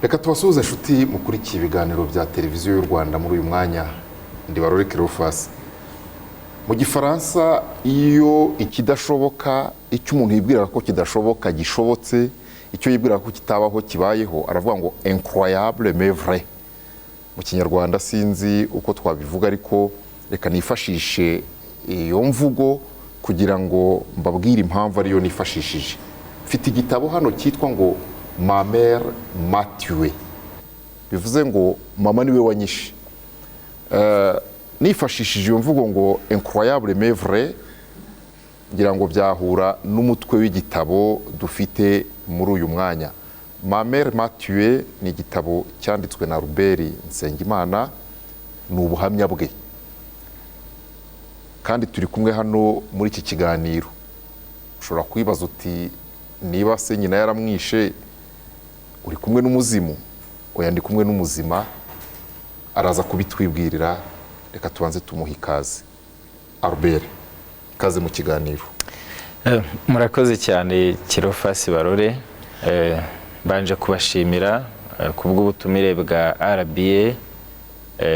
Reka tubasuhuze inshuti mukurikiye ibiganiro bya televiziyo y'u Rwanda muri uyu mwanya. Ndi Barore Cleophas. Mu Gifaransa iyo ikidashoboka, icyo umuntu yibwira ko kidashoboka gishobotse, icyo yibwira ko kitabaho kibayeho, aravuga ngo incroyable mais vrai. Mu Kinyarwanda sinzi uko twabivuga, ariko reka nifashishe iyo mvugo kugira ngo mbabwire impamvu ariyo nifashishije. Mfite igitabo hano cyitwa ngo Ma mère m'a tué. Bivuze ngo mama niwe wanyishe. Nifashishije iyo mvugo ngo incroyable mais vrai, ngira ngo byahura n'umutwe w'igitabo dufite muri uyu mwanya. Ma mère m'a tué ni igitabo cyanditswe na Robert Nsengimana, ni ubuhamya bwe. Kandi turi kumwe hano muri iki kiganiro. Ushobora kwibaza uti niba se nyina yaramwishe uri kumwe n'umuzimu? Oya, ndi kumwe n'umuzima, araza kubitwibwirira. Reka tubanze tumuha ikaze. Albert, ikaze mu kiganiro. Murakoze cyane Cleophas Barore. Banje kubashimira kubw'ubutumire bwa RBA.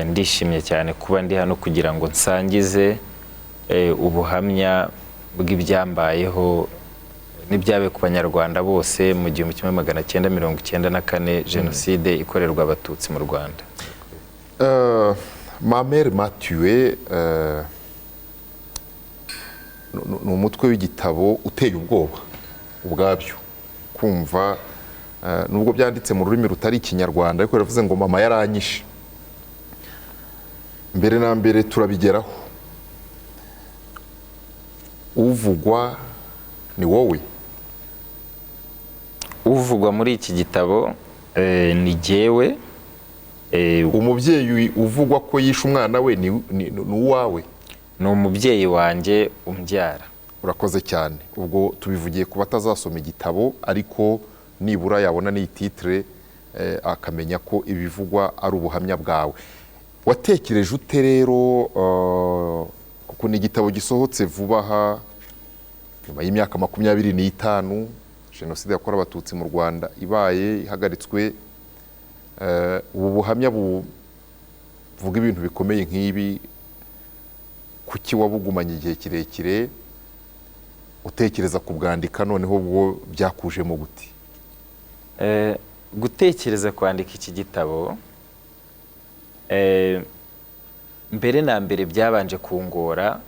Ndishimye cyane kuba ndi hano kugira ngo nsangize ubuhamya bw'ibyambayeho n'ibyabe ku Banyarwanda bose mu 1994 Jenoside ikorerwa Abatutsi mu Rwanda. Ma mère m'a tué ni umutwe w'igitabo uteye ubwoba ubwabyo kumva, nubwo byanditse mu rurimi rutari Ikinyarwanda, ariko yavuze ngo mama yaranyishe. Mbere na mbere turabigeraho. Uvugwa ni wowe. Uvugwa muri iki gitabo ni jyewe. Umubyeyi uvugwa ko yishe umwana we ni uwawe? Ni umubyeyi wanjye umbyara. Urakoze cyane. Ubwo tubivugiye ku batazasoma igitabo, ariko nibura yabona n'iyi titre akamenya ko ibivugwa ari ubuhamya bwawe. Watekereje ute rero, kuko ni igitabo gisohotse vuba aha nyuma y'imyaka 25 Jenoside yakorewe Abatutsi mu Rwanda ibaye ihagaritswe, ubu buhamya buvuga ibintu bikomeye nk'ibi, kuki wabugumanye igihe kirekire? Utekereza kubwandika noneho ubwo byakujemo gute? Gutekereza kwandika iki gitabo, mbere na mbere byabanje kungora,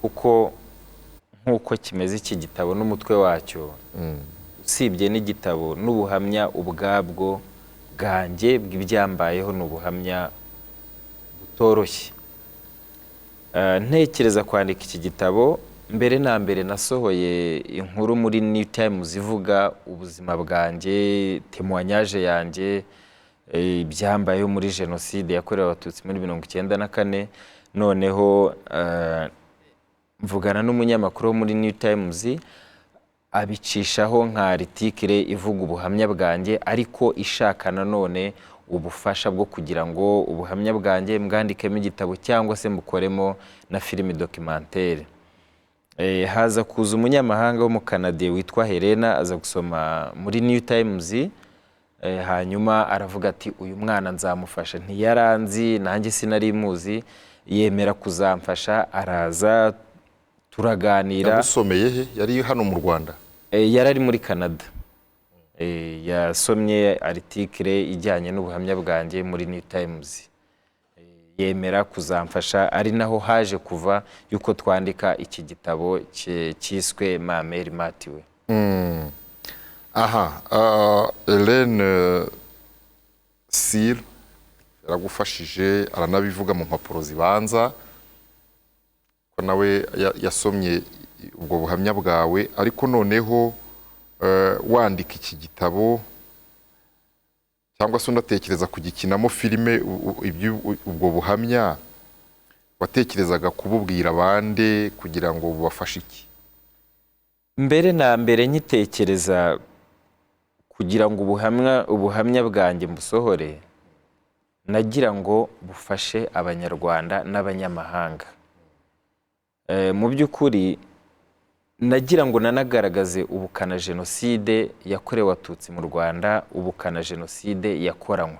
kuko nk'uko kimeze iki gitabo n'umutwe wacyo, usibye n'igitabo n'ubuhamya ubwabwo bwanjye bw'ibyambayeho, n'ubuhamya butoroshye. Ntekereza kwandika iki gitabo, mbere na mbere nasohoye inkuru muri New Times ivuga ubuzima bwanjye, témoignage yanjye, ibyambayeho muri Jenoside yakorewe Abatutsi muri 1994. Noneho mvugana n'umunyamakuru wo muri New Times, abicishaho nka article ivuga ubuhamya bwanjye, ariko ishaka nanone ubufasha bwo kugira ngo ubuhamya bwanjye mbwandikemo igitabo cyangwa se mukoremo na filime documentaire. Haza kuza umunyamahanga wo mu Canada witwa Helena, aza gusoma muri New Times, hanyuma aravuga ati uyu mwana nzamufasha. Ntiyaranzi, nanjye sinari muzi, yemera kuzamfasha, araza turaganira. Yagusomeye he? Yari hano mu Rwanda? Yarari muri Canada. Yasomye article ijyanye n'ubuhamya bwanjye muri New Times, yemera kuzamfasha, ari naho haje kuva yuko twandika iki gitabo cyiswe Ma mère m'a tué. Aha, Hélène Sir yaragufashije, aranabivuga mu mpapuro zibanza ko nawe yasomye ubwo buhamya bwawe. Ariko noneho wandika iki gitabo, cyangwa se unatekereza kugikinamo filime, ubwo buhamya watekerezaga kububwira abandi kugira ngo bubafashe iki? Mbere na mbere nkitekereza kugira ngo ubuhamya bwanjye mbusohore, nagira ngo bufashe Abanyarwanda n'abanyamahanga. Mu by'ukuri nagira ngo nanagaragaze ubukana jenoside yakorewe Abatutsi mu Rwanda, ubukana jenoside yakoranywe,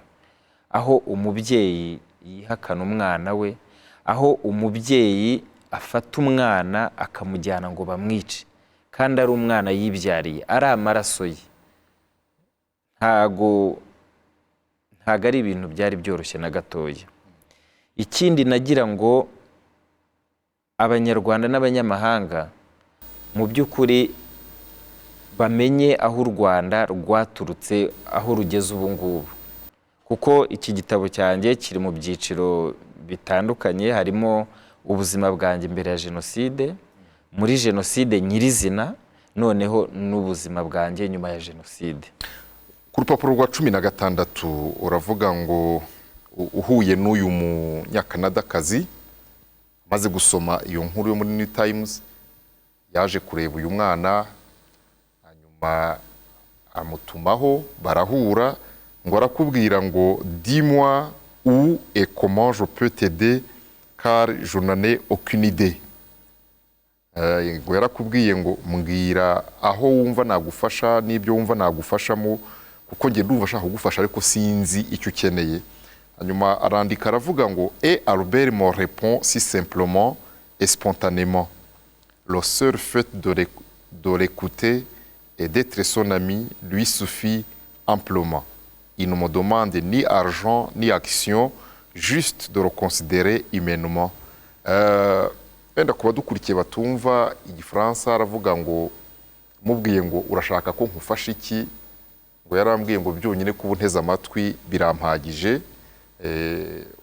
aho umubyeyi yihakana umwana we, aho umubyeyi afata umwana akamujyana ngo bamwice kandi ari umwana yibyariye, ari amaraso ye. ntago ari ibintu byari byoroshye na gatoya. Ikindi nagira ngo Abanyarwanda n'abanyamahanga mu by'ukuri bamenye aho u Rwanda rwaturutse, aho rugeze ubu ngubu, kuko iki gitabo cyanjye kiri mu byiciro bitandukanye. Harimo ubuzima bwanjye mbere ya jenoside, muri jenoside nyirizina, noneho n'ubuzima bwanjye nyuma ya jenoside. Ku rupapuro rwa 16 uravuga ngo uhuye n'uyu munyakanadakazi maze gusoma iyo nkuru yo muri New Times, yaje kureba uyu mwana, hanyuma amutumaho, barahura, ngo arakubwira ngo dis-moi où et comment je peux t'aider car je n'en ai aucune idée. Ngo yarakubwiye ngo mbwira aho wumva nagufasha n'ibyo wumva nagufashamo, kuko ngiye ndumva ashaka kugufasha ariko sinzi icyo ukeneye. Hanyuma arandika aravuga ngo et Albert me répond si simplement et spontanément. Le seul fait de l'écouter et d'être son ami lui suffit amplement. Il ne me demande ni argent ni action, juste de le considérer humainement. Wenda kuba dukurikiye batumva igifaransa, aravuga ngo mubwiye ngo urashaka ko nkufasha iki, ngo yarambwiye ngo byonyine kuba nteze amatwi birampagije.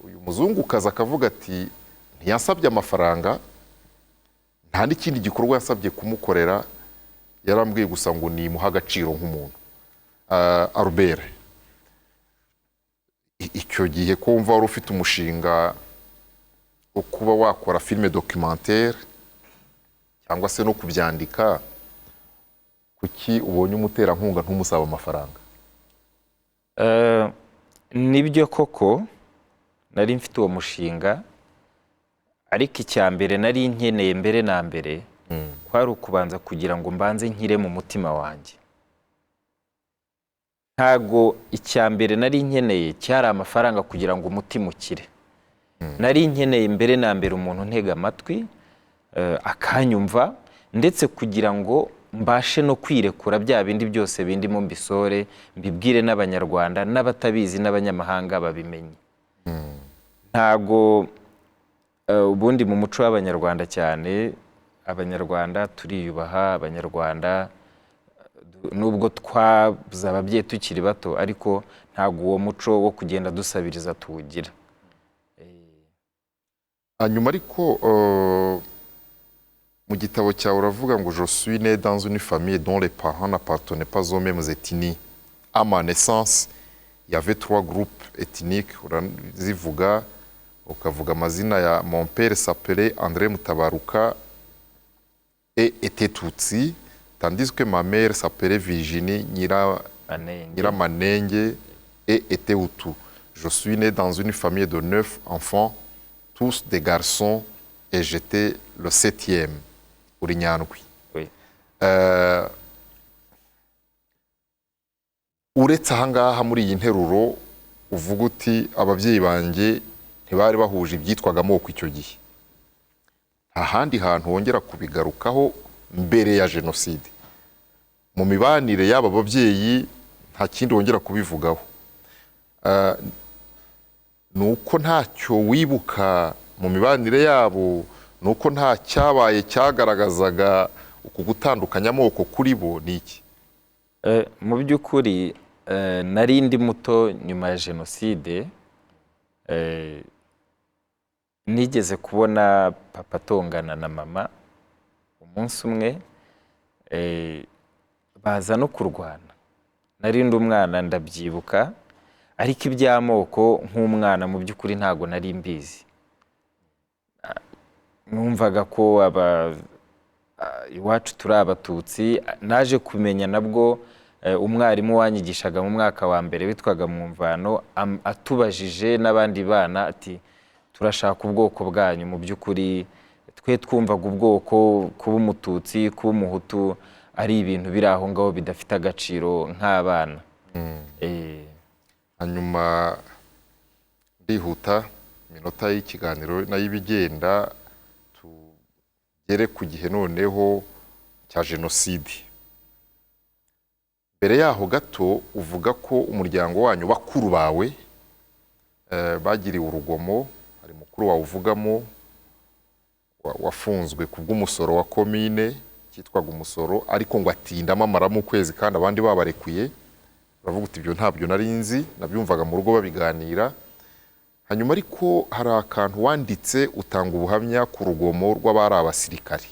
Uyu muzungukazi akavuga ati ntiyansabye amafaranga, nta n'ikindi gikorwa yasabye kumukorera, yarambwiye gusa ngo nimuha agaciro nk'umuntu. Albert, icyo gihe ko wumva wari ufite umushinga wo kuba wakora filime documentaire cyangwa se no kubyandika, kuki ubonye umuterankunga ntumusaba amafaranga? Nibyo koko nari mfite uwo mushinga, ariko icya mbere nari nkeneye mbere na mbere kwari ukubanza kugira ngo mbanze nkire mu mutima wanjye. Ntago icya mbere nari nkeneye cyari amafaranga kugira ngo umutima ukire. Nari nkeneye mbere na mbere umuntu ntega amatwi, akanyumva, ndetse kugira ngo mbashe no kwirekura bya bindi byose bindimo mbisore, mbibwire n'Abanyarwanda n'abatabizi n'abanyamahanga babimenye. Ntago ubundi mu muco w'Abanyarwanda cyane, Abanyarwanda turiyubaha, Abanyarwanda nubwo twabuze ababyeyi tukiri bato, ariko ntago uwo muco wo kugenda dusabiriza tuwugira. Hanyuma ariko mu gitabo cyawe uravuga ngo je suis né dans une famille dont les parents n'appartenaient pas aux mêmes ethnies. À ma naissance, il y avait 3 groupes ethniques. Urazivuga, ukavuga amazina ya mon père s'appelait André Mutabaruka et était Tutsi, tandis que ma mère s'appelait Virginie Nyiramanenge et était Hutu. Je suis né dans une famille de 9 enfants, tous des garçons, et j'étais le 7e. Uri Nyandwi. Oui. Uretse ahangaha muri iyi nteruro uvuga uti ababyeyi banjye ntibari bahuje ibyitwaga amoko icyo gihe, nta handi hantu wongera kubigarukaho mbere ya jenoside mu mibanire y'aba babyeyi? Nta kindi wongera kubivugaho? Nuko ntacyo wibuka mu mibanire yabo? Nuko nta cyabaye cyagaragazaga uku gutandukanya amoko kuri bo? Ni iki? Mu by'ukuri nari ndi muto nyuma ya jenoside. Nigeze kubona papa atongana na mama umunsi umwe, baza no kurwana. Nari ndi umwana ndabyibuka, ariko iby'amoko nk'umwana mu by'ukuri ntago nari mbizi. Numvaga ko iwacu turi Abatutsi. Naje kumenya nabwo umwarimu wanyigishaga mu mwaka wa mbere witwaga Mwumvano atubajije n'abandi bana ati turashaka ubwoko bwanyu, mu by'ukuri twe twumvaga ubwoko kuba umututsi kuba umuhutu ari ibintu biri aho ngaho bidafite agaciro nk'abana. hanyuma ndihuta iminota y'ikiganiro nayo ibigenda tugere ku gihe noneho cya jenoside. Mbere yaho gato uvuga ko umuryango wanyu bakuru bawe bagiriwe urugomo, hari mukuru wawe uvugamo wafunzwe ku bw'umusoro wa komine cyitwaga umusoro, ariko ngo atindamo amaramo ukwezi kandi abandi babarekuye. Uravuga uti ibyo ntabyo nari nzi, nabyumvaga mu rugo babiganira. Hanyuma ariko hari akantu wanditse utanga ubuhamya ku rugomo rw'abari abasirikari.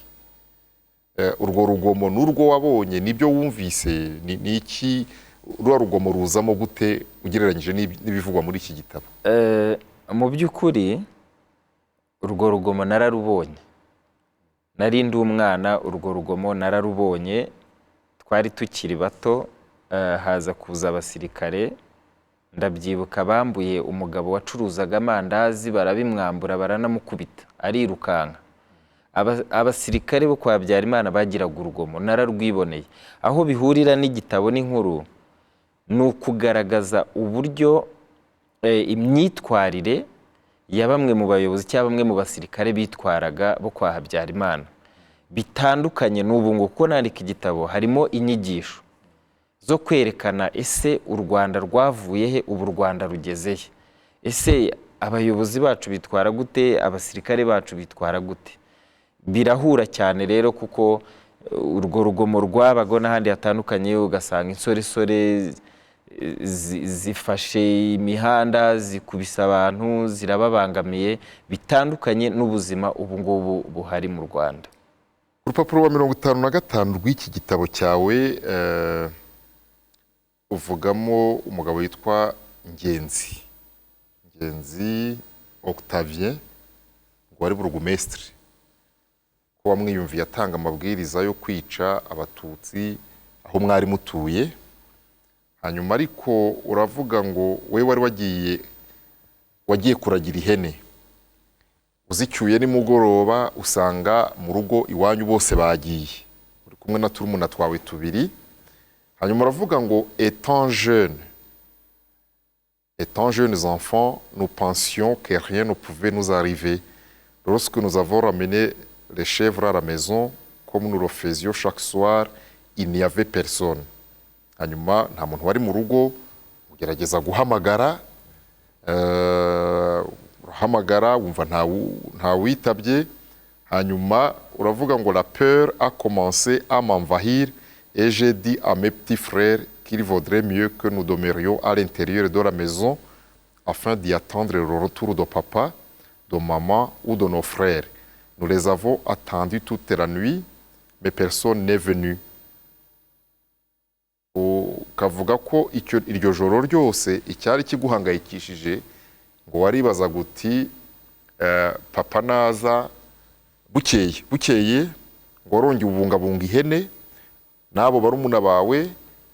Urwo rugomo n'urwo wabonye nibyo wumvise, ni iki ruba rugomo ruzamo gute ugereranyije n'ibivugwa muri iki gitabo? Mu by'ukuri urwo rugomo nararubonye, nari ndi umwana, urwo rugomo nararubonye. Twari tukiri bato, haza kuza abasirikare, ndabyibuka bambuye umugabo wacuruzaga amandazi, barabimwambura baranamukubita arirukanka. Abasirikare bo kwa Habyarimana bagiraga urugomo, nararwiboneye. Aho bihurira n'igitabo n'inkuru ni ukugaragaza uburyo imyitwarire ya bamwe mu bayobozi cyangwa bamwe mu basirikare bitwaraga bo kwa Habyarimana bitandukanye n'ubu ngo. Kuko nandika igitabo harimo inyigisho zo kwerekana ese u Rwanda rwavuye he, ubu u Rwanda rugeze he, ese abayobozi bacu bitwara gute, abasirikare bacu bitwara gute. Birahura cyane rero kuko urwo rugomo rwabago n'ahandi hatandukanye, ugasanga insoresore zifashe imihanda zikubisa abantu zirababangamiye, bitandukanye n'ubuzima ubu ngubu buhari mu Rwanda. Urupapuro wa 55 rw'iki gitabo cyawe uvugamo umugabo witwa Ngenzi Octavien, wari burugumesitiri, ko wamwiyumviye atanga amabwiriza yo kwica abatutsi aho mwari mutuye. Hanyuma ariko uravuga ngo we wari wagiye kuragira ihene, uzicyuye nimugoroba usanga mu rugo iwanyu bose bagiye, uri kumwe na turumuna twawe tubiri. Hanyuma uravuga ngo étant jeunes enfants, nous pensions que rien ne pouvait nous arriver. Lorsque nous avons ramené les chèvres à la maison, comme nous le faisions chaque soir, il n'y avait personne. Hanyuma nta muntu wari mu rugo, ugerageza guhamagara, urahamagara wumva nta witabye. Hanyuma uravuga ngo la peur a commencé à m'envahir et j'ai dit à mes petits frères qu'il vaudrait mieux que nous demeurions à l'intérieur de la maison afin d'y attendre le retour de papa, de maman ou de nos frères. Nous les avons attendus toute la nuit, mais personne n'est venu. Ukavuga ko iryo joro ryose icyari kiguhangayikishije ngo waribaza guti papa naza bukeye ngo warongeye ubungabunga ihene n'abo barumuna bawe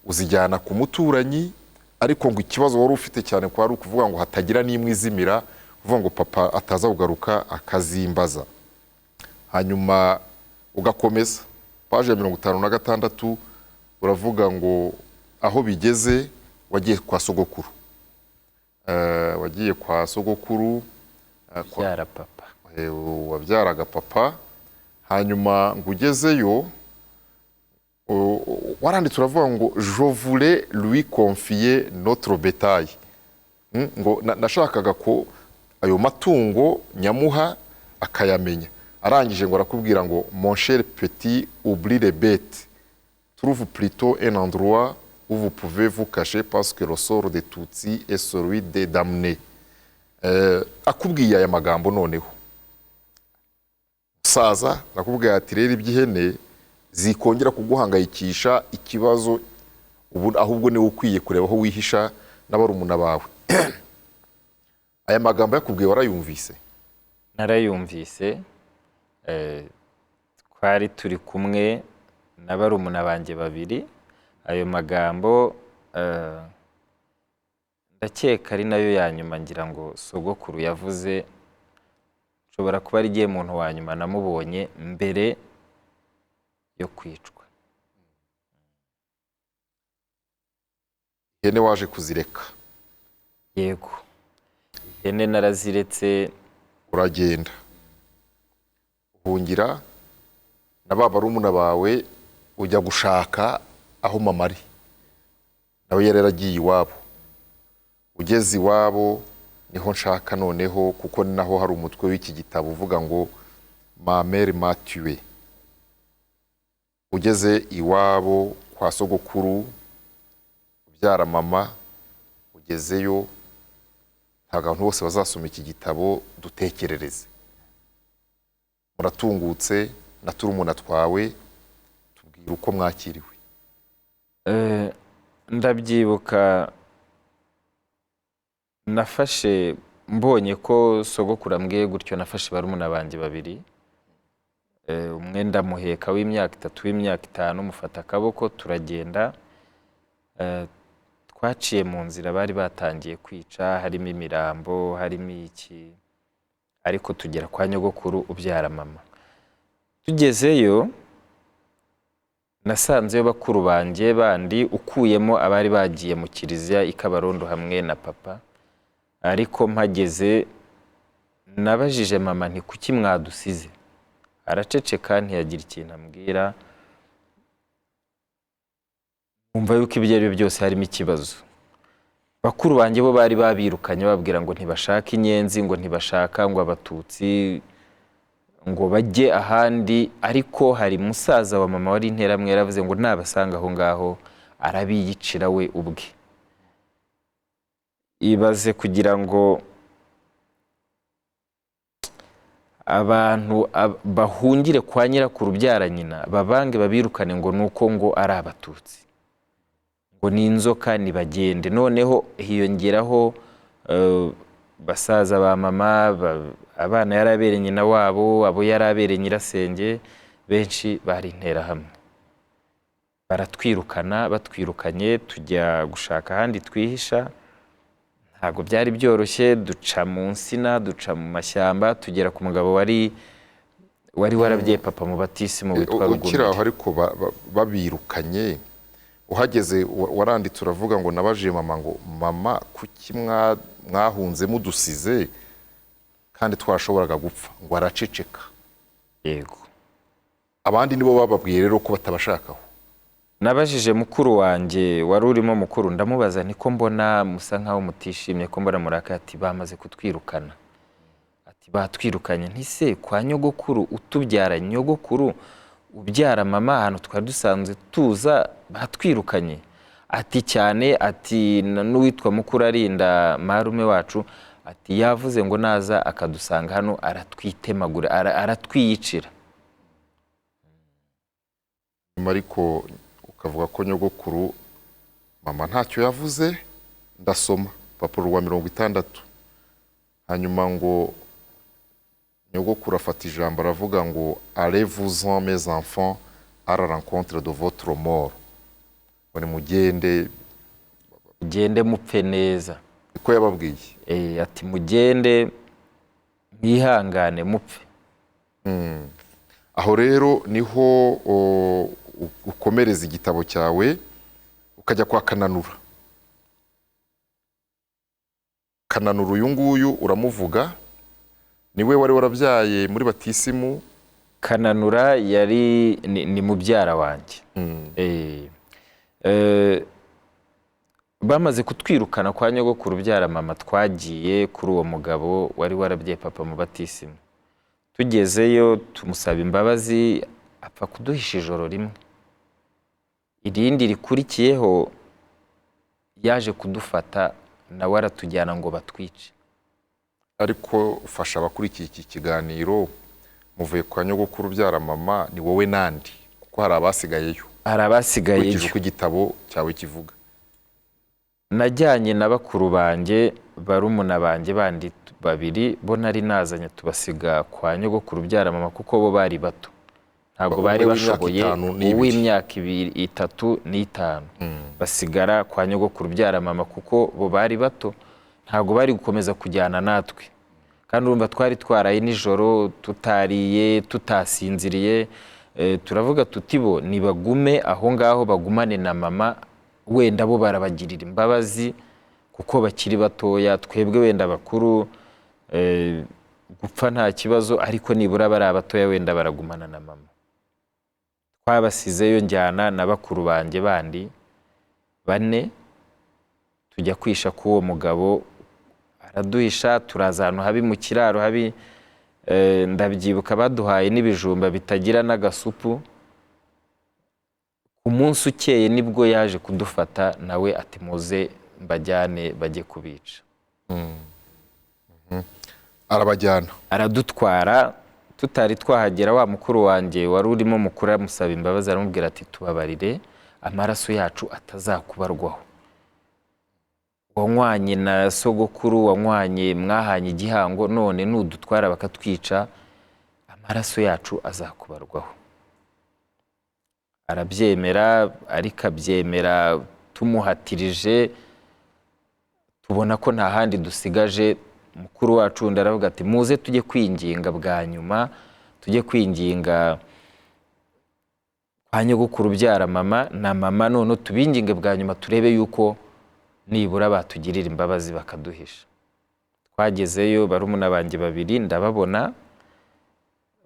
uzijyana ku muturanyi, ariko ngo ikibazo wari ufite cyane ko ari ukuvuga ngo hatagira n'imwe izimira, uvuga ngo papa ataza kugaruka akazimbaza. Hanyuma ugakomeza paje ya 56 uravuga ngo aho bigeze wagiye kwa sogokuru, wagiye kwa sogokuru byara papa, wabyaraga papa. Hanyuma ngo ugezeyo waranditse uravuga ngo je voulais lui confier notre bétail, ngo nashakaga ko ayo matungo nyamuha akayamenya. Arangije ngo arakubwira ngo mon cher petit, oublie les bêtes, trouve plutôt un endroit où vous pouvez vous cacher parce que le sort des Tutsis est celui des damnés. Akubwiye aya magambo noneho saza nakubwiye ati rero iby'ihene zikongera kuguhangayikisha ikibazo ubu ahubwo niwe ukwiye kureba aho wihisha n'abarumuna bawe. Aya magambo yakubwiye warayumvise? Narayumvise. Twari turi kumwe n'abarumuna banjye babiri. Ayo magambo ndakeka ari nayo ya nyuma ngira ngo sogokuru yavuze. ashobora kuba ari igihe muntu wa nyuma namubonye mbere yo kwicwa. ihene waje kuzireka? Yego, ihene naraziretse. Uragenda uhungira na ba barumuna bawe, ujya gushaka aho mama ari, nawe yari yaragiye iwabo. Ugeze iwabo niho nshaka noneho, kuko ni naho hari umutwe w'iki gitabo uvuga ngo ma mère m'a tué. Ugeze iwabo kwa sogokuru ubyara mama, ugezeyo ntabwo abantu bose bazasoma iki gitabo, dutekerereze. Muratungutse na turumuna twawe, tubwira uko mwakiriwe. Ndabyibuka nafashe, mbonye ko sogokuru ambwiye gutyo, nafashe barumuna banjye babiri, umwe ndamuheka w'imyaka 3 w'imyaka 5, mufata akaboko turagenda. Twaciye mu nzira bari batangiye kwica, harimo imirambo, harimo iki, ariko tugera kwa nyogokuru ubyara mama. Tugezeyo nasanzeyo bakuru banjye bandi, ukuyemo abari bagiye mu kiliziya i Kabarondo hamwe na papa. Ariko mpageze nabajije mama nti kuki mwadusize? Araceceka ntiyagira ikintu ambwira. Umva yuko ibyo ari byo byose harimo ikibazo. Bakuru banjye bo bari babirukanye babwira ngo ntibashaka inyenzi, ngo ntibashaka ngo abatutsi, ngo bajye ahandi. Ariko hari musaza wa mama wari interamwe yaravuze ngo nabasanga aho ngaho arabiyicira we ubwe. Ibaze kugira ngo abantu bahungire kwa nyirakuru ubyara nyina, babange babirukane ngo nuko ngo ari abatutsi, ngo ni inzoka nibagende. Noneho hiyongeraho basaza ba mama, abana yarabereye nyina wabo, abo yarabereye nyirasenge, benshi bari interahamwe. Baratwirukana, batwirukanye tujya gushaka ahandi twihisha. Ntabwo byari byoroshye, duca mu nsina, duca mu mashyamba, tugera ku mugabo wari warabyaye papa mu batisimu witwa Rugomero. Ukiri aho ariko babirukanye, uhageze waranditse uravuga ngo nabajije mama ngo mama kuki mwahunze mudusize kandi twashoboraga gupfa? Ngo araceceka. Yego. Abandi nibo bababwiye rero ko batabashakaho? Nabajije mukuru wanjye wari urimo mukuru, ndamubaza niko mbona musa nkaho mutishimye, ko mbona muraka. Ati bamaze kutwirukana. Ati batwirukanye. Ntise kwa nyogokuru utubyara, nyogokuru ubyara mama, ahantu twari dusanzwe tuza batwirukanye? Ati cyane. Ati n'uwitwa mukuru arinda marume wacu, ati yavuze ngo naza akadusanga hano aratwitemagura, aratwiyicira. Ariko ukavuga ko nyogokuru mama ntacyo yavuze. Ndasoma papuro rwa 60. Hanyuma ngo nyogokuru afata ijambo aravuga ngo allez-vous-en mes enfants à la rencontre de votre mort. Ngo mugende mupfe neza. Iko yababwiye. Ati mugende mwihangane mupfe. Aho rero niho ukomereza igitabo cyawe ukajya kwa Kananura. Kananura uyu nguyu uramuvuga, niwe wari warabyaye muri batisimu. Kananura yari ni mubyara wanjye. Bamaze kutwirukana kwa nyogokuru ubyara mama, twagiye kuri uwo mugabo wari warabyaye papa mu batisimu. Tugezeyo tumusaba imbabazi, apfa kuduhisha ijoro rimwe. Irindi rikurikiyeho yaje kudufata nawe aratujyana ngo batwice. Ariko ufasha abakurikiye iki kiganiro, muvuye kwa nyogokuru ubyara mama, ni wowe nandi kuko hari abasigayeyo? Hari abasigayeyo. Ukurikije uko igitabo cyawe kivuga. Najyanye na bakuru banjye, barumuna banjye bandi babiri, bo nari nazanye tubasiga kwa nyogokuru ubyara mama kuko bo bari bato, ntabwo bari bashoboye. Uw'imyaka 3 n'itanu basigara kwa nyogokuru ubyara mama kuko bo bari bato, ntabwo bari gukomeza kujyana natwe. kandi urumva twari twaraye nijoro tutariye tutasinziriye. Turavuga tuti bo nibagume aho ngaho bagumane na mama, wenda bo barabagirira imbabazi kuko bakiri batoya, twebwe wenda bakuru gupfa nta kibazo, ariko nibura bari abatoya wenda baragumana na mama. Twabasizeyo njyana na bakuru banjye bandi 4 tujya kwisha k'uwo mugabo, araduhisha, turaza ahantu habi mu kiraro habi. Ndabyibuka baduhaye n'ibijumba bitagira n'agasupu. Ku munsi ukeye nibwo yaje kudufata nawe ati muze mbajyane bajye kubica. Arabajyana, aradutwara, tutari twahagera wa mukuru wanjye wari urimo mukuru amusaba imbabazi, aramubwira ati tubabarire, amaraso yacu atazakubarwaho. Wanywanye na sogokuru, wanywanye mwahanye igihango, none nudutwara bakatwica, amaraso yacu azakubarwaho. Arabyemera, ariko abyemera tumuhatirije, tubona ko nta handi dusigaje. Mukuru wacu wundi aravuga ati muze tujye kwinginga bwa nyuma, tujye kwinginga kwa nyogokuru ubyara mama na mama, none tubinginge bwa nyuma turebe yuko nibura batugirira imbabazi bakaduhisha. Twagezeyo barumuna banjye 2 ndababona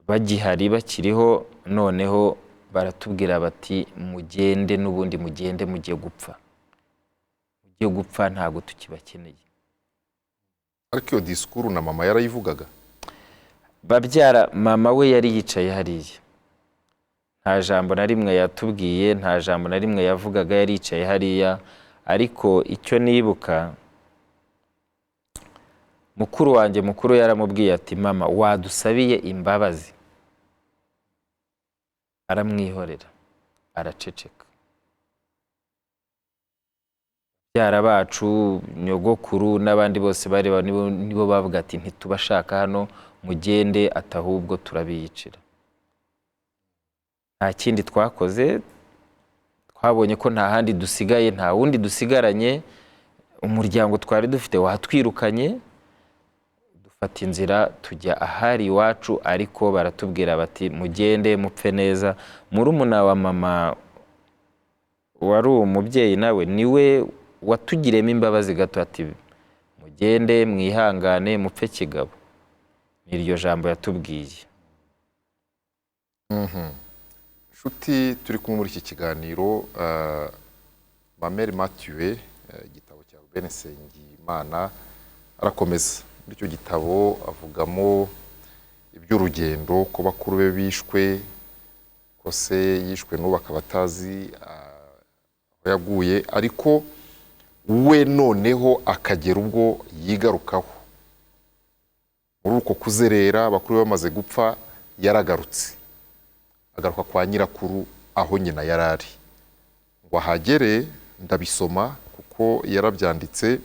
bagihari bakiriho, noneho baratubwira bati mugende, n'ubundi mugende mugiye gupfa, mugiye gupfa, ntago tukibakeneye. ariko iyo disikuru na mama yarayivugaga. Babyara mama we yari yicaye hariya, nta jambo na rimwe yatubwiye, nta jambo na rimwe yavugaga, yari yicaye hariya. Ariko icyo nibuka, mukuru wanjye mukuru yaramubwiye ati mama wadusabiye imbabazi, aramwihorera, araceceka. Byara bacu, nyogokuru n'abandi bose bari nibo bavuga ati ntitubashaka hano, mugende, atahubwo turabiyicira. Nta kindi twakoze, twabonye ko nta handi dusigaye, nta wundi dusigaranye, umuryango twari dufite watwirukanye, dufata inzira tujya ahari iwacu. Ariko baratubwira bati mugende mupfe neza. Murumuna wa mama wari umubyeyi nawe niwe watugiremo imbabazi gato, ati mugende mwihangane mupfe kigabo. Niryo jambo yatubwiye. Nshuti turi kumwe muri iki kiganiro, Ma Mère m'a tué, igitabo cya Ruben Nsengimana, arakomeza muri icyo gitabo avugamo iby'urugendo, ko bakuru be bishwe, ko se yishwe n'ubu akaba atazi aho yaguye, ariko we noneho akagera ubwo yigarukaho. Muri uko kuzerera bakuru be bamaze gupfa, yaragarutse agaruka kwa nyirakuru aho nyina yarari, ngo ahagere. Ndabisoma kuko yarabyanditse.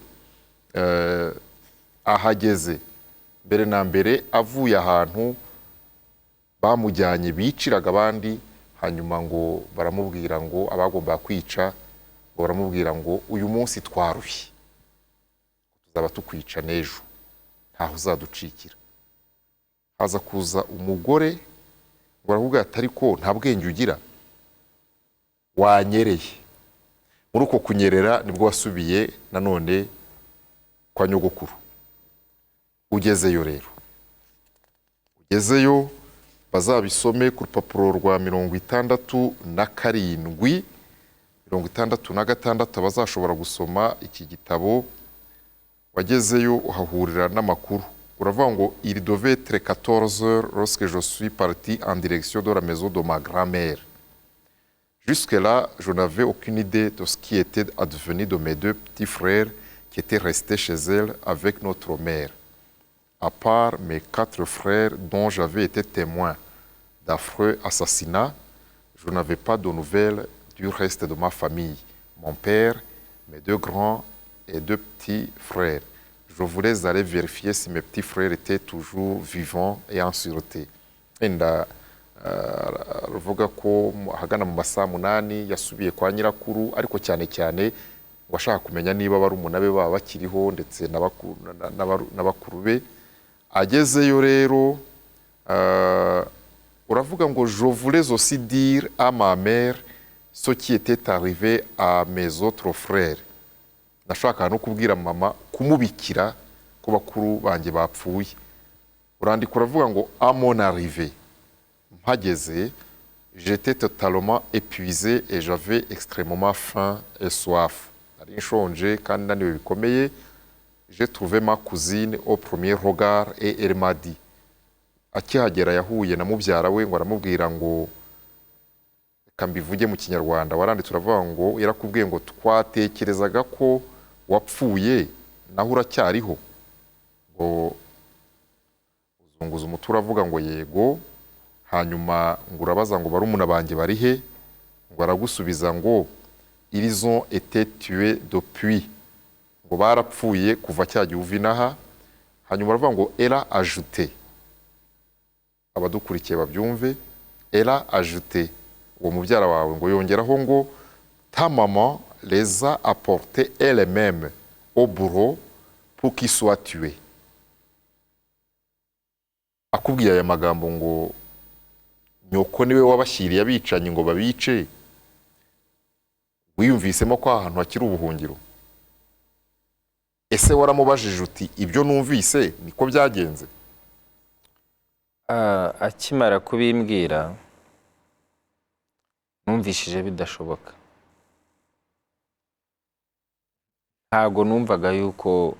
Ahageze mbere na mbere avuye ahantu bamujyanye biciraga abandi, hanyuma ngo baramubwira ngo abagomba kwica, ngo baramubwira ngo uyu munsi twarushye, tuzaba tukwica n'ejo, ntaho uzaducikira. Haza kuza umugore ngo aravuga ati ariko nta bwenge ugira, wanyereye. Muri uko kunyerera nibwo wasubiye nanone kwa nyogokuru. Ugezeyo rero, ugezeyo bazabisome ku rupapuro rwa 67, 66 abazashobora gusoma iki gitabo. Wagezeyo uhahurira n'amakuru, uravuga ngo il devait être 14 heures lorsque je suis parti en direction de la maison de ma grand-mère. Jusque-là, je n'avais aucune idée de ce qui était advenu de mes 2 petits frères qui étaient restés chez elle avec notre mère. À part mes 4 frères dont j'avais été témoin d'affreux assassinats, je n'avais pas de nouvelles du reste de ma famille, mon père, mes 2 grands et 2 petits frères. Je voulais aller vérifier si mes petits frères étaient toujours vivants et en sûreté. Ruvuga ko hagana mu masaa 8 yasubiye kwa nyirakuru, ariko cyane cyane washaka kumenya niba barumuna be baba bakiriho ndetse n'abakuru be. agezeyo rero uravuga ngo je voulais aussi dire à ma mère ce qui était arrivé à mes autres frères. Nashaka no kubwira mama kumubikira ko bakuru banjye bapfuye. Urandika uravuga ngo à mon arrivée mpageze j'étais totalement épuisé et j'avais extrêmement faim et soif. Nari nshonje kandi naniwe bikomeye. J'ai trouvé ma cousine au premier regard et elle m'a dit. Akihagera yahuye na mubyara we ngo aramubwira ngo reka mbivuge mu kinyarwanda, waranditse uravuga ngo yarakubwiye ngo twatekerezaga ko wapfuye naho uracyariho. Ngo uzunguza umutwe uravuga ngo yego, hanyuma ngo urabaza ngo barumuna banjye bari he, ngo aragusubiza ngo ils ont été tués depuis, ngo barapfuye kuva cya gihe uva inaha. Hanyuma uravuga ngo elle a ajouté, abadukurikiye babyumve, elle a ajouté, uwo mubyara wawe ngo yongeraho ngo ta maman les a apportés elle-même au bureau pour qu'ils soient tués. Akubwiye aya magambo ngo nyoko niwe wabashyiriye abicanyi ngo babice, wiyumvisemo ko ahantu hakiri ubuhungiro? Ese waramubajije uti ibyo numvise niko byagenze? Akimara kubimbwira numvishije bidashoboka. Ntago numvaga yuko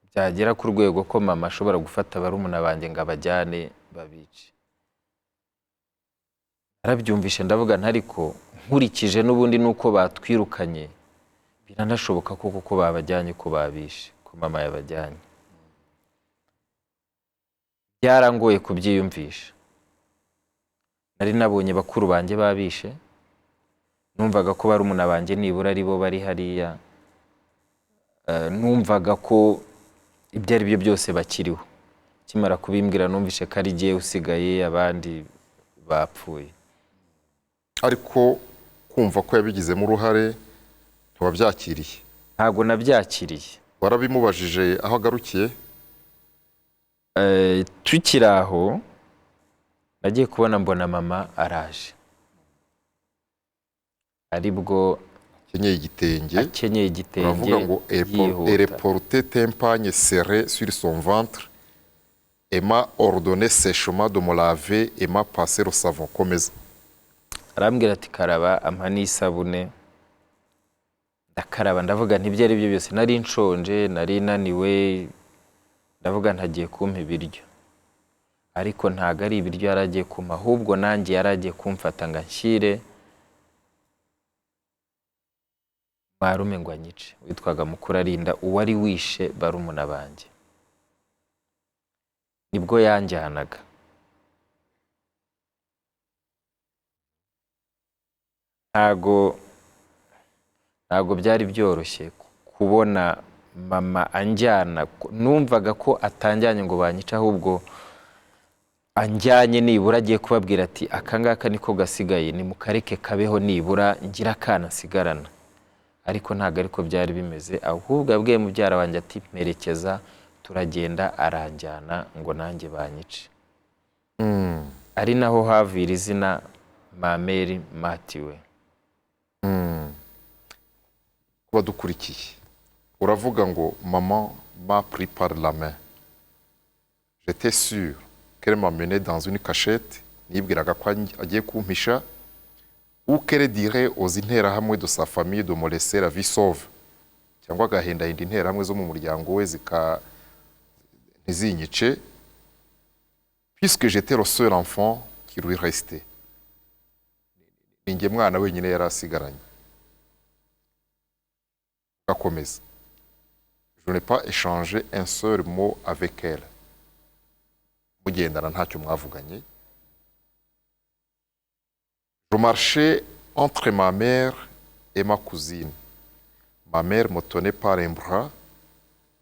byagera ku rwego ko mama ashobora gufata barumuna banjye ngo abajyane babice. Narabyumvishe ndavuga ntariko nkurikije n'ubundi nuko batwirukanye biranashoboka ko kuko babajyanye ko babishe, ko mama yabajyanye. Byarangoye kubyiyumvisha. Nari nabonye bakuru banjye babishe, numvaga ko barumuna banjye nibura ari bo bari hariya, numvaga ko ibyo ari byo byose bakiriho. Kimara kubimbwira numvishe ko ari jye usigaye abandi bapfuye. Ariko kumva ko yabigizemo uruhare ntiwabyakiriye? Ntago nabyakiriye. Warabimubajije aho agarukiye? Tukiri aho nagiye kubona mbona mama araje, aribwo akenyeye igitenge, uravuga ngo elle portait un pagne serré sur son ventre et m'a ordonné sèchement de me laver et m'a passé le savon. Komeza. Arambwira ati karaba, ampa n'isabune ndakaraba. Ndavuga nti ibyo ari byo byose nari nshonje, nari naniwe, ndavuga ntagiye kumpa ibiryo. Ariko ntago ari ibiryo yaragiye kumpa, ahubwo nanjye yaragiye kumfata ngo anshyire marume ngo anyice, witwaga Mukurarinda, uwari wishe barumuna banjye. Nibwo yanjyanaga. Ntago byari byoroshye kubona mama anjyana. Numvaga ko atanjyanye ngo banyice, ahubwo anjyanye nibura agiye kubabwira ati akangaka niko gasigaye, ni mukareke kabeho nibura ngira akana sigarana. Ariko ntago ariko byari bimeze, ahubwo abwiye mubyara wanjye ati mperekeza turagenda, aranjyana ngo nanjye banyice. Ari naho havira izina Mameri Matiwe. Kuba dukurikiye uravuga ngo maman m'a pris par la main, j'étais sûr qu'elle m'amenait dans une cachette, nibwiraga ko agiye kumpisha, ou qu'elle dirait aux interahamwe de sa famille de me laisser la vie sauve, cyangwa agahendahinda interahamwe zo mu muryango we ntizinyice, puisque j'étais le seul enfant qui lui restait. Ninjye mwana wenyine yari asigaranye. Gakomeza. Je n'ai pas échangé un seul mot avec elle. Mugendana ntacyo mwavuganye. Je marchais entre ma mère et ma cousine. Ma mère me tenait par un bras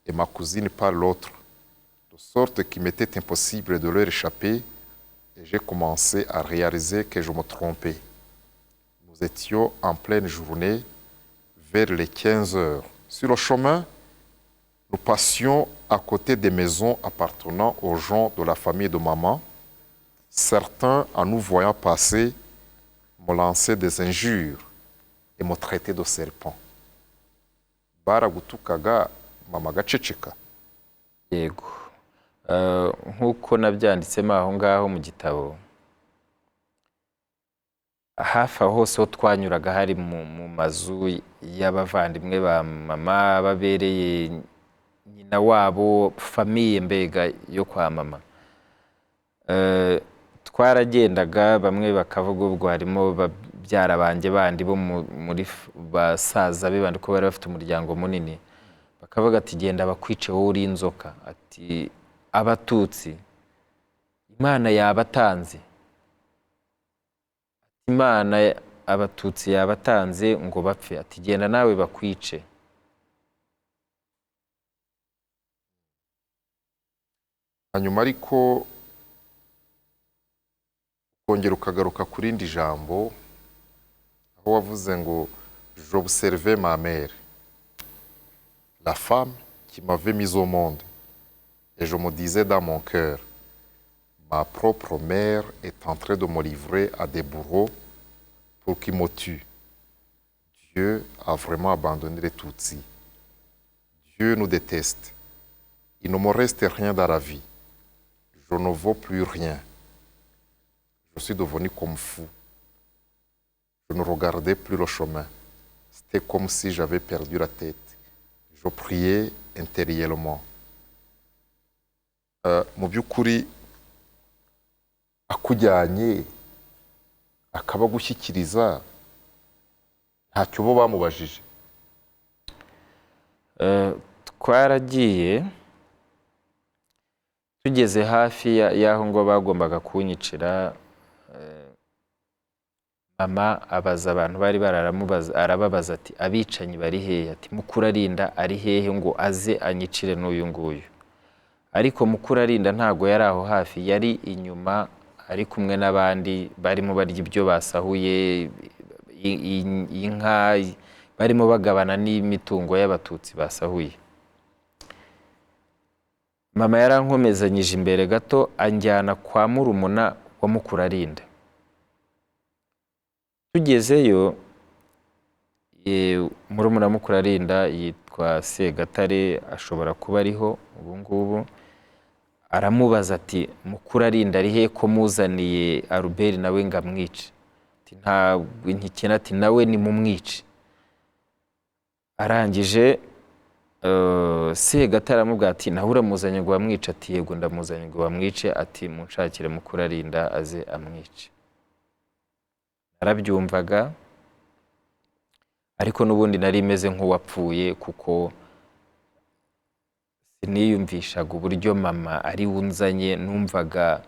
et ma cousine par l'autre, de sorte qu'il m'était impossible de leur échapper, et j'ai commencé à réaliser que je me trompais. Nous étions en pleine journée, vers les 15 heures. Sur le chemin, Nous passions à côté des maisons appartenant aux gens de la famille de maman. Certains, en nous voyant passer, me lançaient des injures et me traitaient de serpent. Baragutukaga mama agaceceka. yego. Nk'uko nabyanditsemo aho ngaho mu gitabo, hafi aho hose ho twanyuraga hari mu mazu y'abavandimwe ba mama babereye nyina wabo, famiye mbega yo kwa mama. Twaragendaga, bamwe bakavuga ubwo harimo babyara banjye bandi bo muri basaza be bandi ko bari bafite umuryango munini, bakavuga ati genda bakwice wowe uri inzoka, ati abatutsi Imana yabatanze, Imana abatutsi yabatanze ngo bapfe, ati genda nawe bakwice. Hanyuma ariko kongera ukagaruka kuri indi jambo aho wavuze ngo j'observais ma mère, la femme qui m'avait mis au monde, et je me disais dans mon cœur, ma propre mère est en train de me livrer à des bourreaux pour qu'ils me tuent. Dieu a vraiment abandonné les Tutsis. Dieu nous déteste. Il ne me reste rien dans la vie. Je ne vaux plus rien. Je suis devenu comme fou. Je ne regardais plus le chemin. C'était comme si j'avais perdu la tête. Je priais intérieurement. Mu by'ukuri akujyanye akaba gushyikiriza ntacyo bo bamubajije. Twaragiye tugeze hafi y'aho ngo bagombaga kunyicira, mama abaza abantu bari bararamubaza, arababaza ati abicanyi bari hehe, ati Mukurarinda ari hehe ngo aze anyicire n'uyu nguyu. Ariko Mukurarinda ntago yari aho hafi, yari inyuma ari kumwe n'abandi barimo barya ibyo basahuye, inka, barimo bagabana n'imitungo y'abatutsi basahuye. Mama yarankomezanyije imbere gato anjyana kwa murumuna wa Mukurarinda. Tugezeyo, murumuna Mukurarinda yitwa Segatare, ashobora kuba ariho ubu ngubu. Aramubaza ati Mukurarinda ari he ko muzaniye Albert nawe ngamwice? Ati nta ntikena, ati nawe ni mumwice. Arangije Segatare aramubwira ati nawe uramuzanye ngo bamwice? Ati yego ndamuzanye ngo bamwice, ati munshakire Mukurarinda aze amwice. Narabyumvaga ariko n'ubundi nari meze nk'uwapfuye, kuko siniyumvishaga uburyo mama ari wunzanye. Numvaga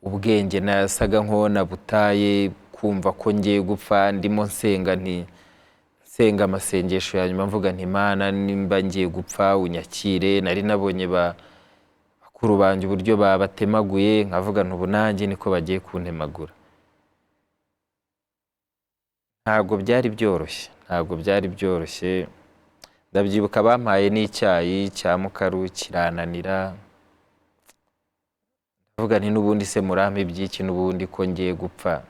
ubwenge nasaga nko nabutaye, kumva ko ngiye gupfa, ndimo nsenga amasengesho ya nyuma mvuga nti Mana nimba ngiye gupfa unyakire. Nari nabonye bakuru banjye uburyo babatemaguye, nkavuga ntubu nanjye niko bagiye kuntemagura. Ntabwo byari byoroshye, ntabwo byari byoroshye. Ndabyibuka bampaye n'icyayi cya mukaru kirananira, ndavuga nti n'ubundi se murampe ibyiki n'ubundi ko ngiye gupfa.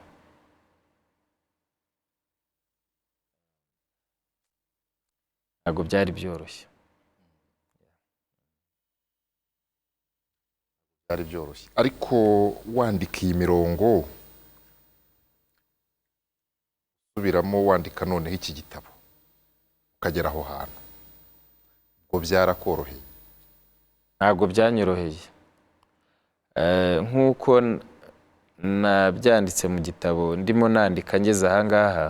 Ntabwo byari byoroshye. Byari byoroshye. Ariko wandika iyi mirongo subiramo, wandika noneho iki gitabo ukagera aho hantu, ubwo byarakoroheye? Ntabwo byanyoroheye. Nk'uko nabyanditse mu gitabo, ndimo nandika ngeze aha ngaha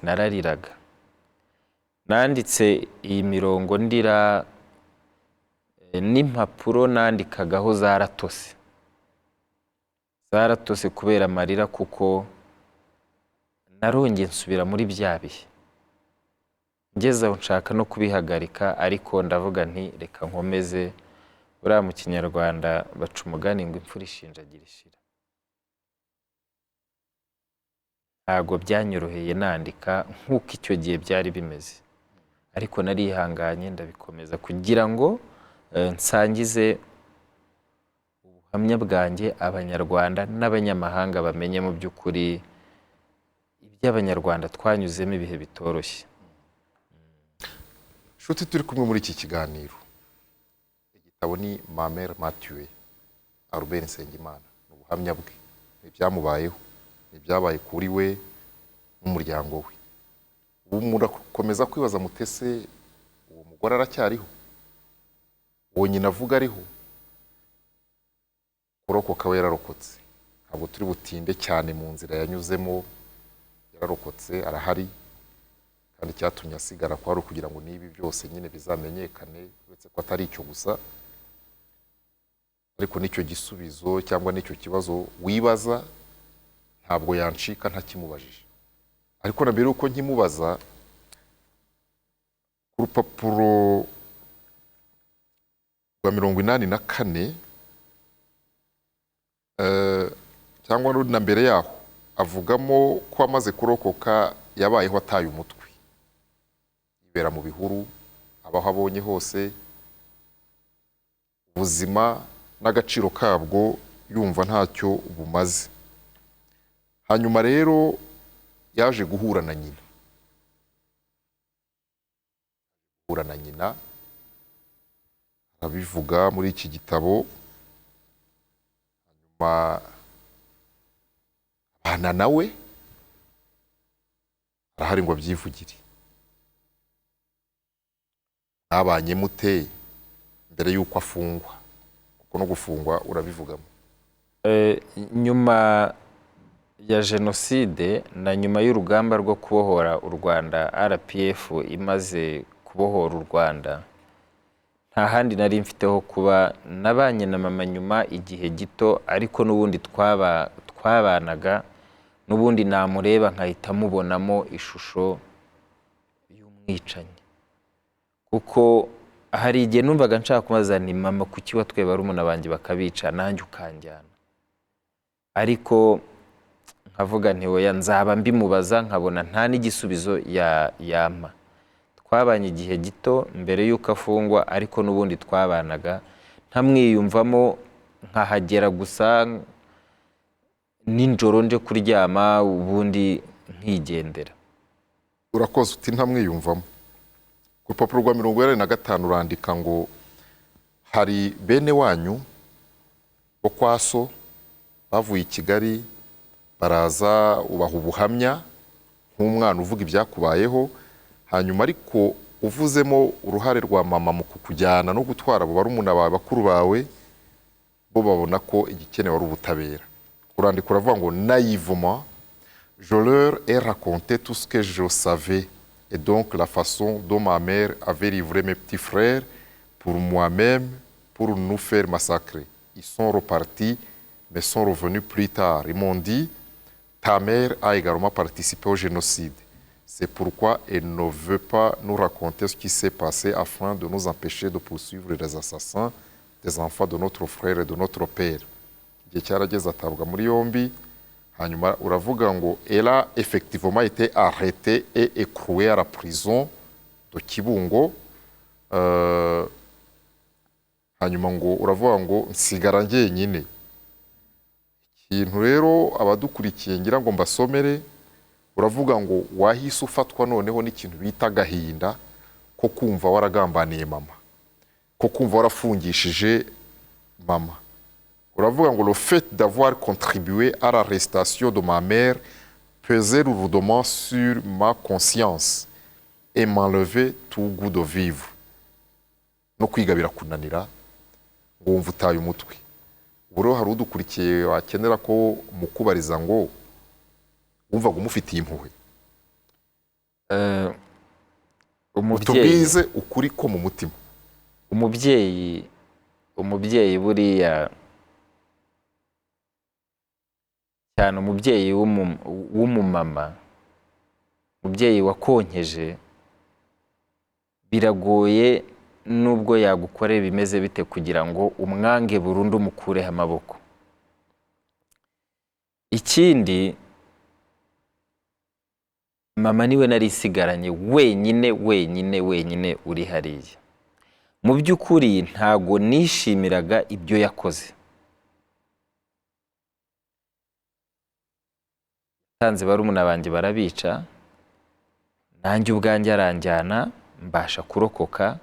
narariraga. Nanditse iyi mirongo ndira, n'impapuro nandikagaho zaratose kubera amarira, kuko narongeye nsubira muri bya bihe. Ngeze aho nshaka no kubihagarika, ariko ndavuga nti reka nkomeze. Buriya mu Kinyarwanda baca umugani ngo imfura ishinjagira ishira. Ntabwo byanyoroheye nandika nk'uko icyo gihe byari bimeze, ariko narihanganye ndabikomeza kugira ngo nsangize ubuhamya bwanjye abanyarwanda n'abanyamahanga bamenye mu by'ukuri iby'abanyarwanda twanyuzemo ibihe bitoroshye. Nshuti turi kumwe muri iki kiganiro, igitabo ni Ma Mère m'a tué, Albert Nsengimana. Ni ubuhamya bwe, ibyamubayeho, ibyabaye kuri we n'umuryango we. Ubu murakomeza kwibaza mutese uwo mugore aracyariho, uwo nyina avuga ariho. Kurokoka we yararokotse, ntabwo turi butinde cyane mu nzira yanyuzemo. Yararokotse, arahari, kandi cyatumye asigara kwari kugira ngo nibi byose nyine bizamenyekane, uretse ko atari icyo gusa, ariko nicyo gisubizo cyangwa nicyo kibazo wibaza ntabwo yancika ntakimubajije. Ariko na mbere uko nkimubaza, ku rupapuro rwa 84 cyangwa na mbere yaho avugamo ko amaze kurokoka yabayeho ataye umutwe, yibera mu bihuru, abaho abonye hose, ubuzima n'agaciro kabwo yumva ntacyo bumaze. Hanyuma rero yaje guhura na nyina. Guhura na nyina arabivuga muri iki gitabo. Hanyuma abana nawe arahari ngo abyivugire. Abanye mute mbere yuko afungwa, kuko no gufungwa urabivugamo. Nyuma ya jenoside na nyuma y'urugamba rwo kubohora u Rwanda, RPF imaze kubohora u Rwanda, nta handi nari mfiteho kuba. Nabanye na mama nyuma igihe gito, ariko n'ubundi twabanaga, n'ubundi namureba nkahita mubonamo ishusho y'umwicanyi. Kuko hari igihe numvaga nshaka kubaza ni mama kuki watwe barumuna banjye bakabica nanjye ukanjyana, ariko nkavuga nti oya, nzaba mbimubaza nkabona nta n'igisubizo yampa. Twabanye igihe gito mbere y'uko afungwa, ariko n'ubundi twabanaga, ntamwiyumvamo, nkahagera gusa ninjoro nje kuryama, ubundi nkigendera. Urakoze uti ntamwiyumvamo. Ku rupapuro rwa 85 urandika ngo hari bene wanyu bo kwa so bavuye i Kigali, baraza ubaha ubuhamya nk'umwana uvuga ibyakubayeho, hanyuma ariko uvuzemo uruhare rwa mama mu kukujyana no gutwara abo barumuna bawe bakuru bawe, bo babona ko igikenewe ari ubutabera. Urandika uravuga ngo naïvement je leur ai raconté tout ce que je savais, et donc la façon dont ma mère avait livré mes petits frères pour moi-même, pour nous faire massacrer. Ils sont repartis, mais sont revenus plus tard. Ils m'ont dit, ta mère a également participé au génocide. C'est pourquoi elle ne veut pas nous raconter ce qui s'est passé afin de nous empêcher de poursuivre les assassins des enfants de notre frère et de notre père. Igihe cyarageze atabwa muri yombi, hanyuma uravuga ngo elle a effectivement été arrêtée et écrouée à la prison de Kibungo. Hanyuma ngo uravuga ngo nsigara njyenyine. Ikintu rero abadukurikiye ngira ngo mbasomere, uravuga ngo wahise ufatwa noneho n'ikintu bita gahinda ko kumva waragambaniye mama, ko kumva warafungishije mama. Uravuga ngo le fait d'avoir contribué à l'arrestation de ma mère pesait lourdement sur ma conscience et m'enlevait tout goût de vivre. No kwiga birakunanira ngo wumva utaye umutwe. Uburo hari udukurikiye wakenera ko mukubariza ngo wumvaga umufitiye impuhwe. Utubize ukuri ko mu mutima. Umubyeyi buriya cyane, umubyeyi w'umumama, umubyeyi wakonkeje, biragoye nubwo yagukorera bimeze bite kugira ngo umwange burundu mukureho amaboko. Ikindi mama niwe nari isigaranye wenyine uri hariya. Mu by'ukuri ntago nishimiraga ibyo yakoze. Tanze barumuna banjye barabica, nanjye ubwanjye aranjyana mbasha kurokoka,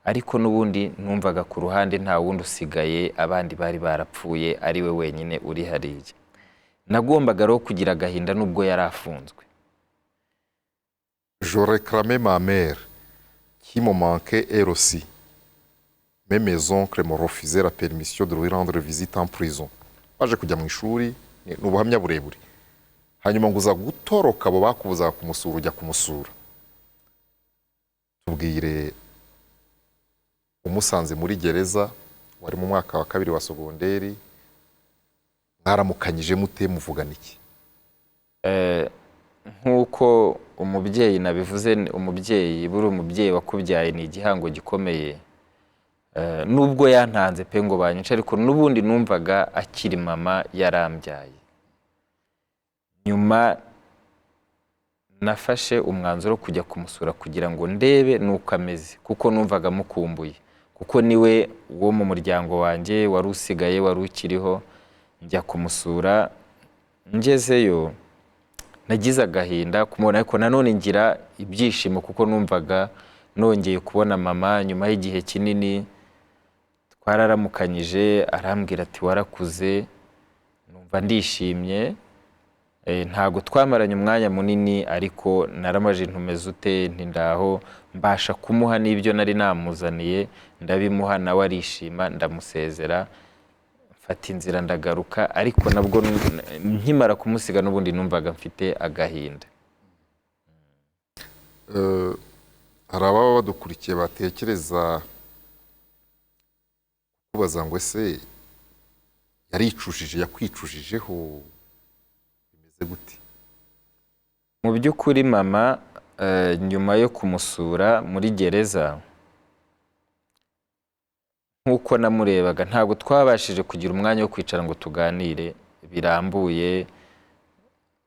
ariko n'ubundi numvaga ku ruhande nta wundi usigaye, abandi bari barapfuye, ari we wenyine uri hariya. Nagombaga rero kugira agahinda nubwo yari afunzwe. Je réclamais ma mère qui me manquait elle aussi. Mais mes oncles me refusaient la permission de lui rendre visite en prison. Baje kujya mu ishuri n'ubuhamya burebure. Hanyuma nguza gutoroka abo bakubuzaga kumusura ujya kumusura. Tubwire umusanze muri gereza wari mu mwaka wa 2 wa segonderi, mwaramukanyije mute muvugana iki? Nk'uko umubyeyi nabivuze, umubyeyi buri umubyeyi wakubyaye ni igihango gikomeye. Nubwo yantanze pe ngo banyica, ariko n'ubundi numvaga akiri mama yarambyaye. Nyuma nafashe umwanzuro kujya kumusura kugira ngo ndebe nuko ameze, kuko numvaga mukumbuye, kuko niwe wo mu muryango wanjye wari usigaye wari ukiriho. Njya kumusura, ngezeyo nagize agahinda kumubona, ariko nanone ngira ibyishimo kuko numvaga nongeye kubona mama nyuma y'igihe kinini. Twararamukanyije, arambwira ati warakuze, numva ndishimye. Ntago twamaranye umwanya munini, ariko naramaje ntumeze ute, nti ndaho, mbasha kumuha n'ibyo nari namuzaniye, ndabimuha nawe arishima, ndamusezera, mfata inzira ndagaruka. Ariko nabwo nkimara kumusiga n'ubundi numvaga mfite agahinda. Hari ababa badukurikiye batekereza kubaza ngo ese yaricujije, yakwicujijeho, bimeze gute? Mu by'ukuri mama nyuma yo kumusura muri gereza, nk'uko namurebaga, ntabwo twabashije kugira umwanya wo kwicara ngo tuganire birambuye,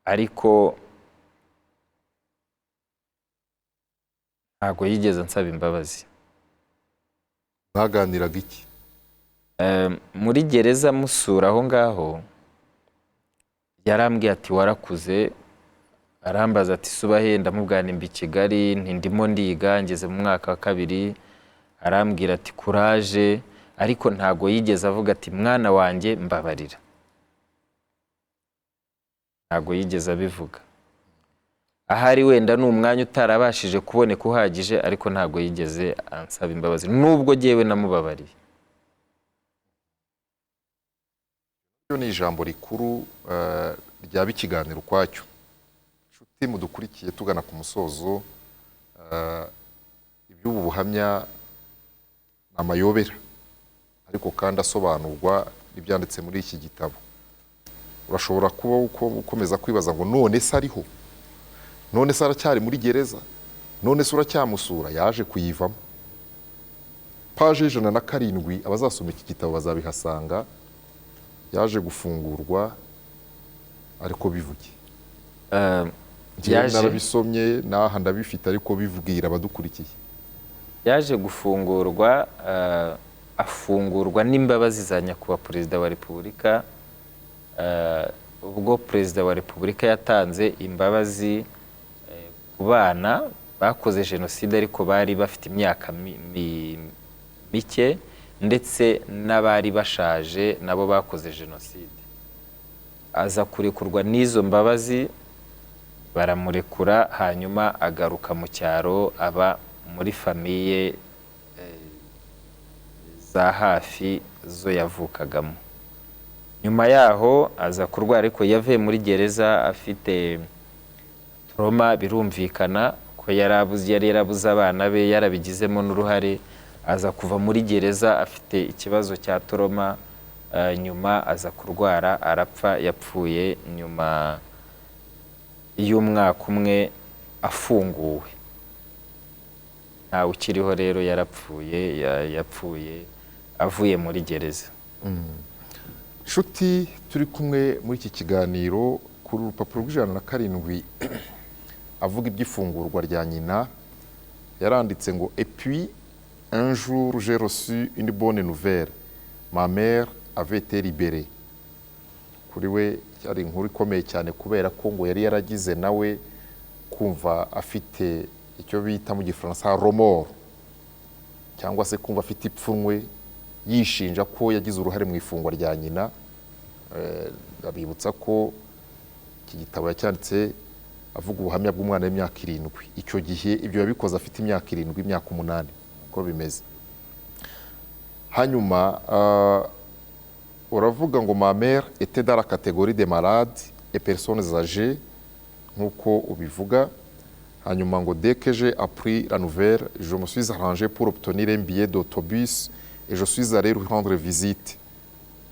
ariko ntabwo yigeze nsaba imbabazi. Mwaganiraga iki? Muri gereza musura aho ngaho, yarambwiye ati warakuze, arambaza ati suba he, ndamubwira mbi Kigali, nti ndimo ndiga ngeze mu mwaka wa 2. Arambwira ati courage, ariko ntago yigeze avuga ati mwana wanjye mbabarira. Ntago yigeze abivuga. Ahari wenda n'umwanya utarabashije kuboneka uhagije, ariko ntago yigeze ansaba imbabazi nubwo jewe namubabariye. Iyo ni ijambo rikuru ryaba ikiganiro kwacyo. Nshuti mudukurikiye tugana ku musozo, iby'ubu buhamya amayobera, ariko kandi asobanurwa n'ibyanditse muri iki gitabo. Urashobora kuba ukomeza kwibaza ngo none se ariho, none se aracyari muri gereza, none se uracyamusura? Yaje kuyivamo. Paje 107 abazasoma iki gitabo bazabihasanga. Yaje gufungurwa, ariko bivuge. Narabisomye naha ndabifite, ariko bivubwira abadukurikiye. Yaje gufungurwa, afungurwa n'imbabazi za nyakubahwa Perezida wa Repubulika. Ubwo Perezida wa Repubulika yatanze imbabazi ku bana bakoze jenoside ariko bari bafite imyaka mike, ndetse n'abari bashaje nabo bakoze jenoside. Aza kurekurwa n'izo mbabazi, baramurekura, hanyuma agaruka mu cyaro, aba muri famiye za hafi zo yavukagamo. Nyuma yaho aza kurwara, ariko yavuye muri gereza afite trauma, birumvikana ko yari yarabuze abana be, yarabigizemo n'uruhare. Aza kuva muri gereza afite ikibazo cya trauma, nyuma aza kurwara arapfa, yapfuye nyuma y'umwaka umwe afunguwe. Ntawe ukiriho rero, yarapfuye, yapfuye avuye muri gereza. Nshuti turi kumwe muri iki kiganiro, kuri urupapuro rw'107 avuga iby'ifungurwa rya nyina yaranditse ngo et puis un jour j'ai reçu une bonne nouvelle, ma mère avait été libérée. Kuri we yari inkuru ikomeye cyane kubera ko ngo yari yaragize nawe kumva afite icyo bita mu gifaransa remords, cyangwa se kumva afite ipfunwe yishinja ko yagize uruhare mu ifungwa rya nyina. Abibutsa ko iki gitabo yacyanditse avuga ubuhamya bw'umwana w'imyaka 7. Icyo gihe ibyo yabikoze afite imyaka 7, imyaka 8 uko bimeze. Hanyuma uravuga ngo ma mère était dans la catégorie des malades et personnes âgées nkuko ubivuga. Hanyuma ngo dès que j'ai appris la nouvelle, je me suis arrangé pour obtenir un billet d'autobus et je suis allé lui rendre visite.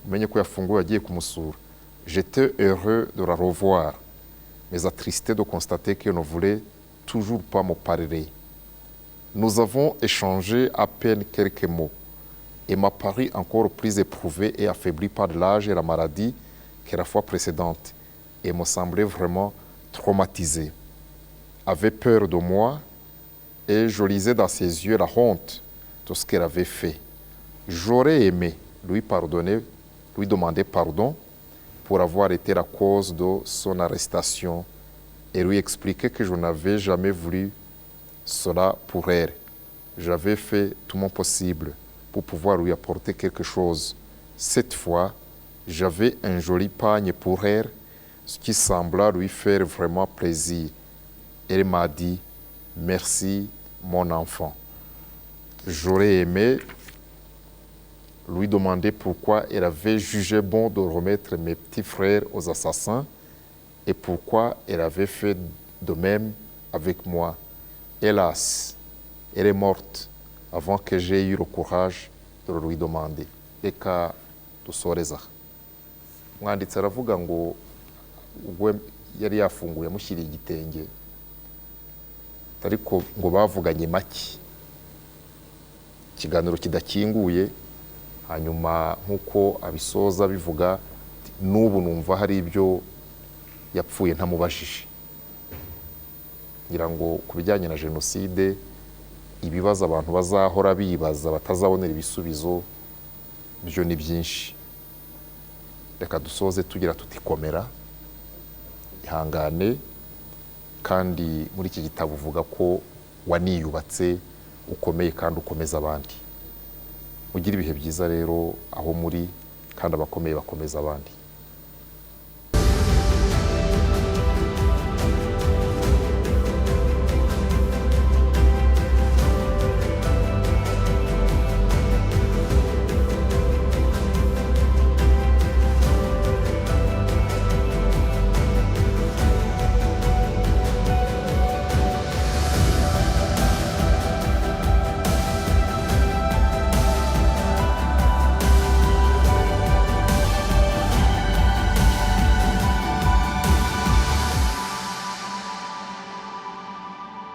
Umenye ko yafunguye agiye kumusura. J'étais heureux de la revoir, mais attristé de constater qu'elle ne voulait toujours pas me parler. Nous avons échangé à peine quelques mots et m'a paru encore plus éprouvé et affaibli par l'âge et la maladie que la fois précédente et me semblait vraiment traumatisé. Avait peur de moi et je lisais dans ses yeux la honte de ce qu'elle avait fait. J'aurais aimé lui pardonner, lui demander pardon pour avoir été la cause de son arrestation et lui expliquer que je n'avais jamais voulu cela pour elle. J'avais fait tout mon possible pour pouvoir lui apporter quelque chose. Cette fois, j'avais un joli pagne pour elle, ce qui sembla lui faire vraiment plaisir. Elle m'a dit « Merci, mon enfant ». J'aurais aimé lui demander pourquoi elle avait jugé bon de remettre mes petits frères aux assassins et pourquoi elle avait fait de même avec moi. Hélas, elle est morte avant que j'aie eu le courage de lui demander. Reka dusoreza. Umwanditsi aravuga ngo ubwo yari yafunguye amushyiriye igitenge, ariko ngo bavuganye make, ikiganiro kidakinguye. Hanyuma nk'uko abisoza bivuga, n'ubu numva hari ibyo yapfuye ntamubajije. Ngira ngo ku bijyanye na jenoside, ibibazo abantu bazahora bibaza batazabonera ibisubizo byo ni byinshi. Reka dusoze tugira tutikomera, ihangane, kandi muri iki gitabo uvuga ko waniyubatse, ukomeye kandi ukomeza abandi. Ugira ibihe byiza rero aho muri, kandi abakomeye bakomeza abandi.